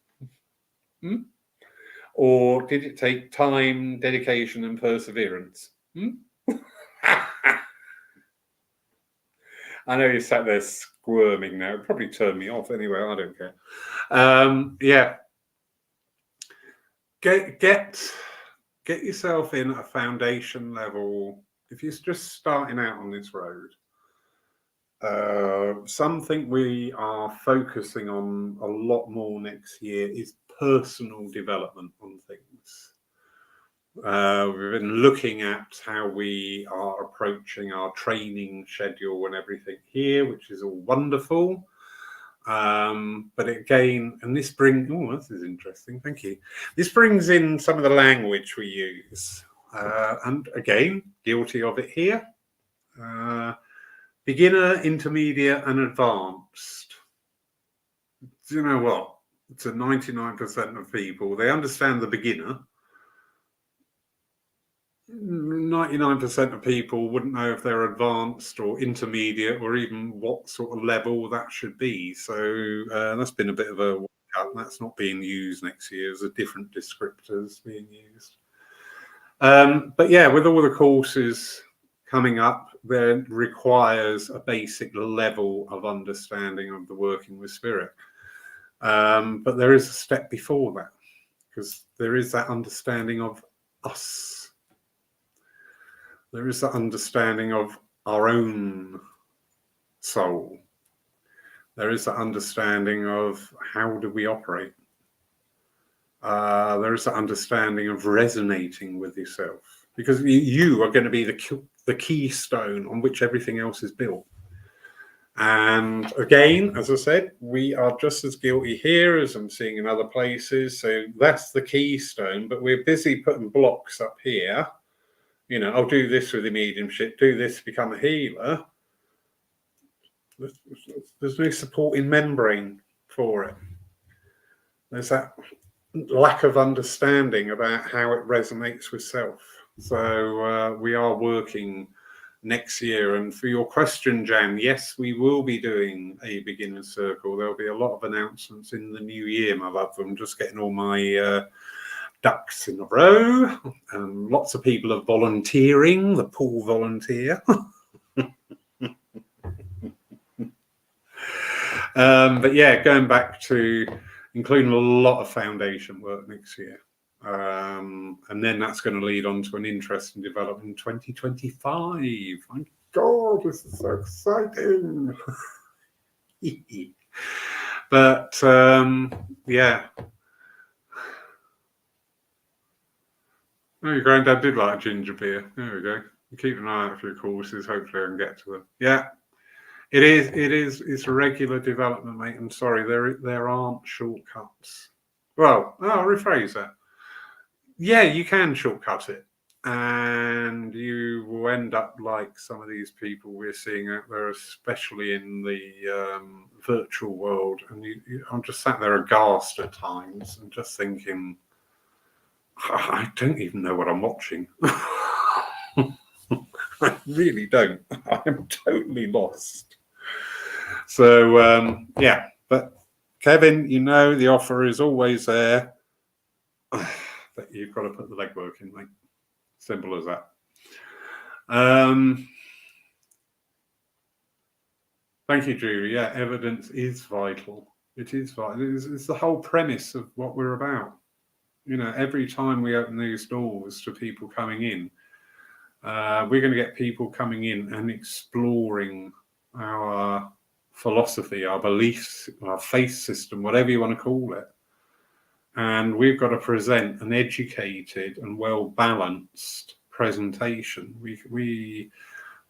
Or did it take time, dedication, and perseverance? I know you sat there squirming now. It'd probably turn me off anyway. I don't care. Yeah. Get yourself in at a foundation level. If you're just starting out on this road, something we are focusing on a lot more next year is personal development on things. We've been looking at how we are approaching our training schedule and everything here, which is all wonderful. But again, and this is interesting. Thank you. This brings in some of the language we use. And again, guilty of it here. Beginner, intermediate, and advanced. Do you know what? To 99% of people, they understand the beginner. 99% of people wouldn't know if they're advanced or intermediate or even what sort of level that should be. So that's been a bit of a workout. That's not being used next year. There's a different descriptors being used. But yeah, with all the courses coming up, there requires a basic level of understanding of the working with spirit. But there is a step before that, because there is that understanding of us. There is that understanding of our own soul. There is that understanding of how do we operate. There is that understanding of resonating with yourself, because you are going to be the keystone on which everything else is built. And again, as I said, we are just as guilty here as I'm seeing in other places. So that's the keystone, but we're busy putting blocks up here. I'll do this with the mediumship, do this to become a healer. There's no supporting membrane for it. There's that lack of understanding about how it resonates with self. So we are working next year. And for your question, Jan, yes, we will be doing a beginner's circle. There'll be a lot of announcements in the new year, my love. I'm just getting all my ducks in a row. Lots of people are volunteering, the pool volunteer. But yeah, going back to including a lot of foundation work next year. And then that's going to lead on to an interesting development in 2025. My God, this is so exciting. But yeah. Oh, your granddad did like ginger beer. There we go. Keep an eye out for your courses. Hopefully I can get to them. Yeah. It is. It's a regular development, mate. I'm sorry, there aren't shortcuts. Well, I'll rephrase that. Yeah, you can shortcut it, and you will end up like some of these people we're seeing out there, especially in the virtual world. And I'm just sat there aghast at times and just thinking, I don't even know what I'm watching. I really don't. I'm totally lost. So yeah, but Kevin, the offer is always there. But you've got to put the legwork in, mate. Simple as that. Thank you, Julie. Yeah, evidence is vital. It is vital. It's the whole premise of what we're about. Every time we open these doors to people coming in, we're going to get people coming in and exploring our philosophy, our beliefs, our faith system, whatever you want to call it. And we've got to present an educated and well-balanced presentation. We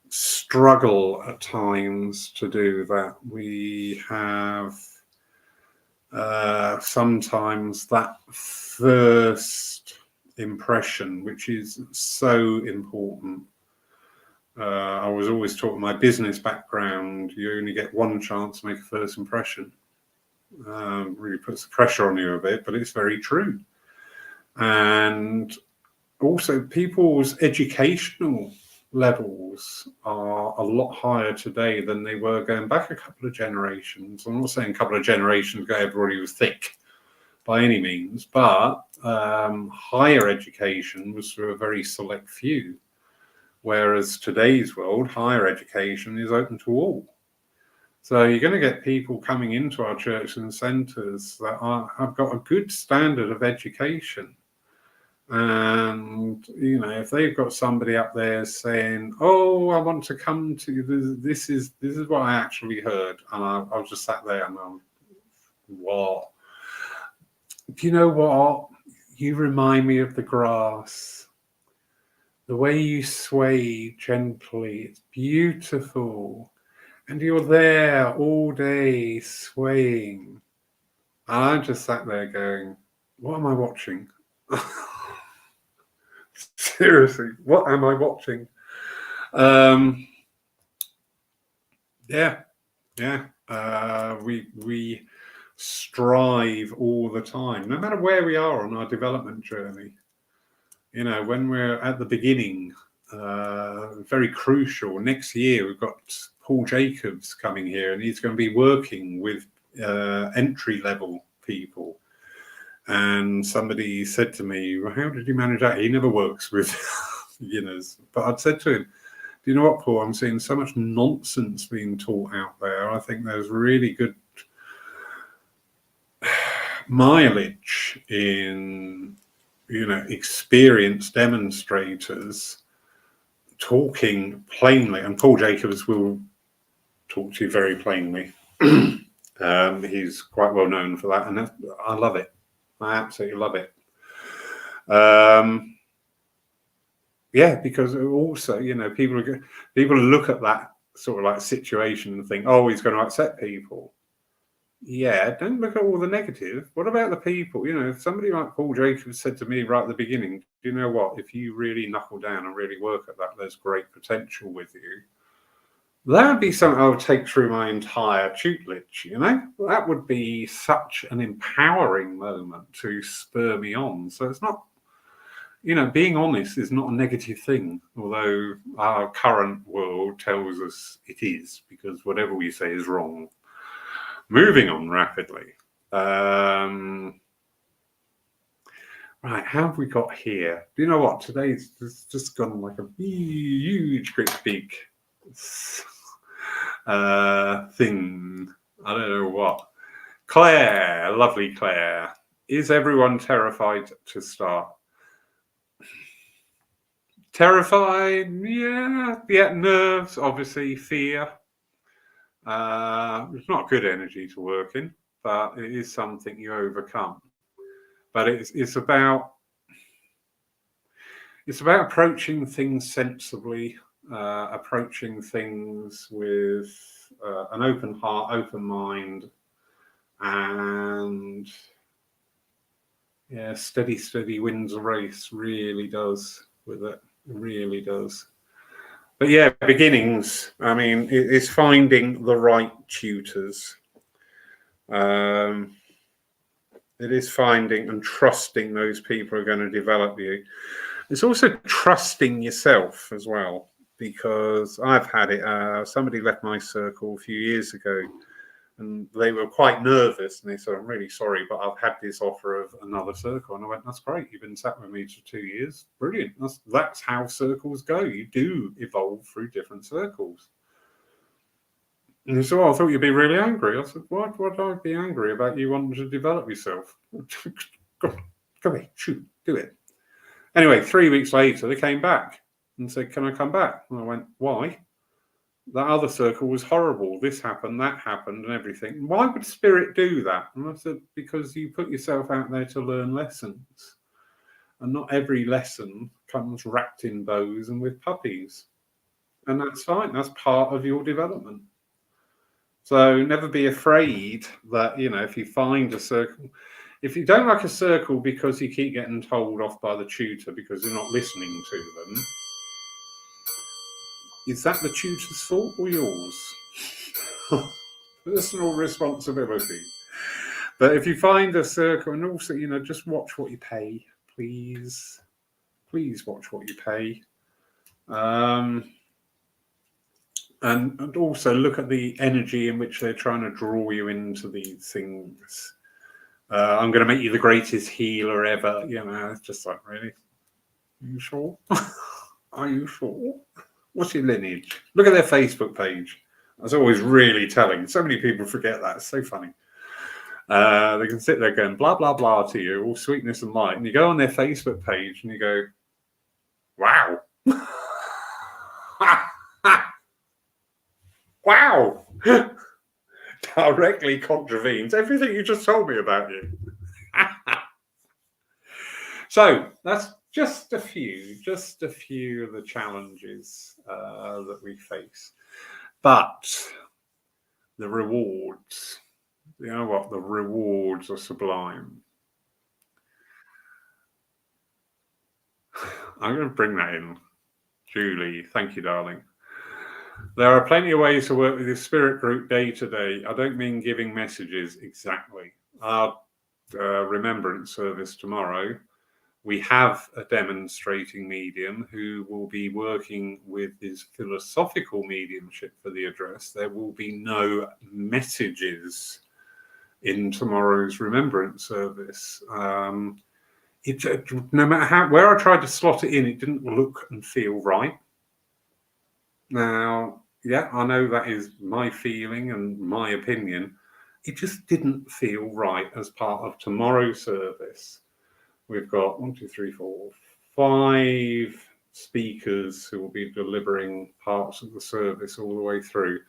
struggle at times to do that. We have sometimes that first impression, which is so important. I was always taught in my business background, you only get one chance to make a first impression. Really puts the pressure on you a bit, but it's very true. And also people's educational levels are a lot higher today than they were going back a couple of generations. I'm not saying a couple of generations ago everybody was thick by any means, but higher education was for a very select few, whereas today's world, higher education is open to all. So you're going to get people coming into our church and centres that have got a good standard of education. And, if they've got somebody up there saying, oh, I want to come to you, this is what I actually heard. And I was just sat there and I'm, what? Do you know what? You remind me of the grass. The way you sway gently, it's beautiful. And you're there all day swaying. And I just sat there going, what am I watching? Seriously, what am I watching? We strive all the time, no matter where we are on our development journey. When we're at the beginning, very crucial. Next year, we've got Paul Jacobs coming here, and he's going to be working with entry-level people. And somebody said to me, well, how did you manage that? He never works with beginners. But I'd said to him, do you know what, Paul? I'm seeing so much nonsense being taught out there. I think there's really good mileage in, experienced demonstrators talking plainly. And Paul Jacobs will talk to you very plainly. He's quite well known for that. And I love it. I absolutely love it. Because also, people look at that sort of like situation and think, oh, he's going to upset people. Yeah, don't look at all the negative. What about the people? If somebody like Paul Jacobs said to me right at the beginning, do you know what? If you really knuckle down and really work at that, there's great potential with you. That would be something I would take through my entire tutelage, That would be such an empowering moment to spur me on. So it's not, being honest is not a negative thing, although our current world tells us it is, because whatever we say is wrong. Moving on rapidly. Right, how have we got here? Do you know what? Today's just gone like a huge, great big thing. I don't know what. Claire, lovely Claire. Is everyone terrified to start? Terrified? Yeah. Nerves, obviously. Fear. It's not good energy to work in, but it is something you overcome. But it's about approaching things sensibly approaching things with an open heart, open mind, and yeah, steady wins a race. Really does with it. Really does. But yeah, beginnings. I mean, it's finding the right tutors. It is finding and trusting those people who are going to develop you. It's also trusting yourself as well, because I've had it. Somebody left my circle a few years ago, and they were quite nervous, and they said, "I'm really sorry, but I've had this offer of another circle." And I went, "That's great. You've been sat with me for 2 years. Brilliant. That's how circles go. You do evolve through different circles." And he said, "Oh, I thought you'd be really angry." I said, "What would I be angry about? You wanting to develop yourself? Go on, shoot, do it." Anyway, 3 weeks later, they came back and said, "Can I come back?" And I went, "Why?" "That other circle was horrible. This happened, that happened, and everything." "Why would Spirit do that?" And I said, "Because you put yourself out there to learn lessons. And not every lesson comes wrapped in bows and with puppies. And that's fine. That's part of your development. So never be afraid that, if you find a circle, if you don't like a circle because you keep getting told off by the tutor because you're not listening to them, is that the tutor's fault or yours? Personal responsibility. But if you find a circle, and also, just watch what you pay, please. Please watch what you pay. And also look at the energy in which they're trying to draw you into these things. I'm going to make you the greatest healer ever. It's just like, really? Are you sure? Are you sure? What's your lineage? Look at their Facebook page. That's always really telling. So many people forget that. It's so funny. They can sit there going blah, blah, blah to you, all sweetness and light. And you go on their Facebook page and you go, wow. Wow. Directly contravenes everything you just told me about you. So that's just a few of the challenges that we face. But the rewards, you know what? The rewards are sublime. I'm going to bring that in. Julie, thank you, darling. There are plenty of ways to work with your spirit group day to day. I don't mean giving messages exactly. Our remembrance service tomorrow, we have a demonstrating medium who will be working with his philosophical mediumship for the address. There will be no messages in tomorrow's remembrance service. No matter where I tried to slot it in, it didn't look and feel right. Now, yeah, I know that is my feeling and my opinion. It just didn't feel right as part of tomorrow's service. We've got 1, 2, 3, 4, 5 speakers who will be delivering parts of the service all the way through.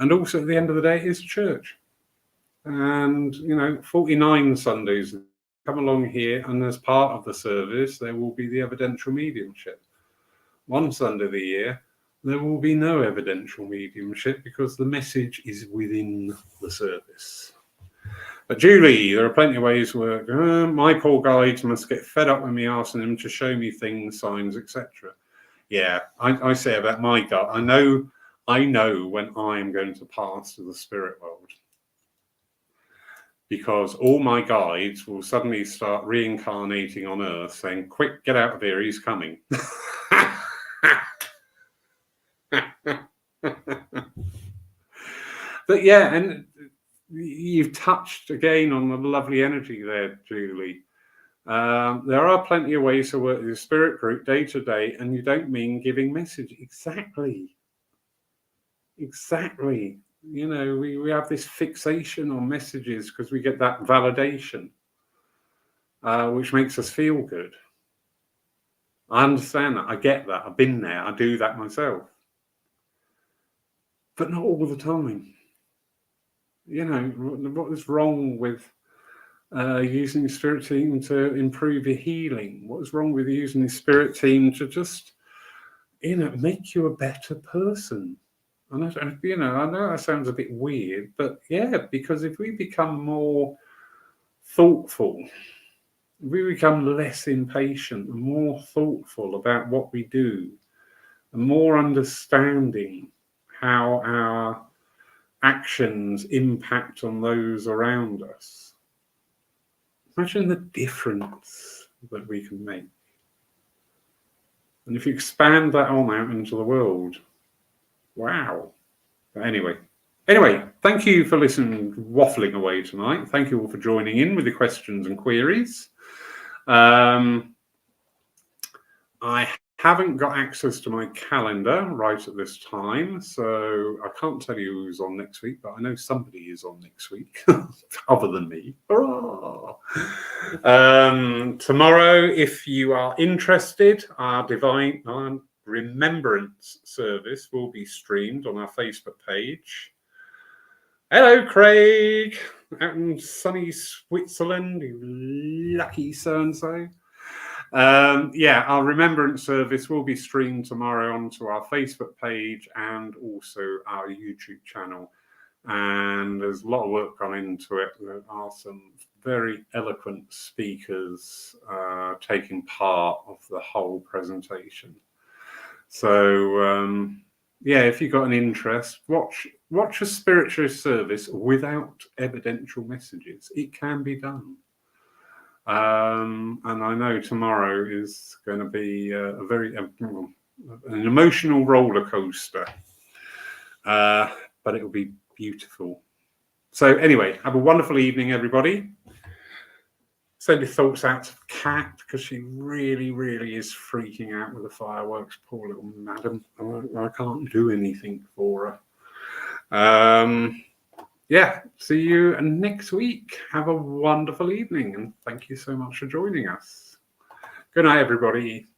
And also at the end of the day, it's church. And, 49 Sundays come along here, and as part of the service, there will be the evidential mediumship. One Sunday of the year, there will be no evidential mediumship because the message is within the service. But Julie, there are plenty of ways where my poor guides must get fed up with me asking them to show me things, signs, etc. Yeah, I say about my gut. I know when I am going to pass to the spirit world, because all my guides will suddenly start reincarnating on Earth, saying, "Quick, get out of here! He's coming." But yeah, and you've touched again on the lovely energy there, Julie. There are plenty of ways to work with the spirit group day to day, and you don't mean giving message. Exactly. We have this fixation on messages because we get that validation, which makes us feel good. I understand that. I get that. I've been there. I do that myself. But not all the time. What is wrong with using the spirit team to improve your healing? What is wrong with using the spirit team to just make you a better person. And I know that sounds a bit weird, but yeah, because if we become more thoughtful, if we become less impatient and more thoughtful about what we do, and more understanding how our actions impact on those around us, imagine the difference that we can make. And if you expand that on out into the world, wow. But anyway, thank you for listening, waffling away tonight. Thank you all for joining in with the questions and queries. I haven't got access to my calendar right at this time, so I can't tell you who's on next week, but I know somebody is on next week, other than me. Tomorrow, if you are interested, our Divine Remembrance service will be streamed on our Facebook page. Hello, Craig, out in sunny Switzerland, you lucky so-and-so. Our remembrance service will be streamed tomorrow onto our Facebook page and also our YouTube channel. And there's a lot of work gone into it. There are some very eloquent speakers taking part of the whole presentation. So, if you've got an interest, watch a spiritual service without evidential messages. It can be done. And I know tomorrow is going to be an emotional roller coaster, but it will be beautiful. So anyway, have a wonderful evening, everybody. Send your thoughts out to Kat, because she really, really is freaking out with the fireworks. Poor little madam. I can't do anything for her. See you next week. Have a wonderful evening, and thank you so much for joining us. Good night, everybody.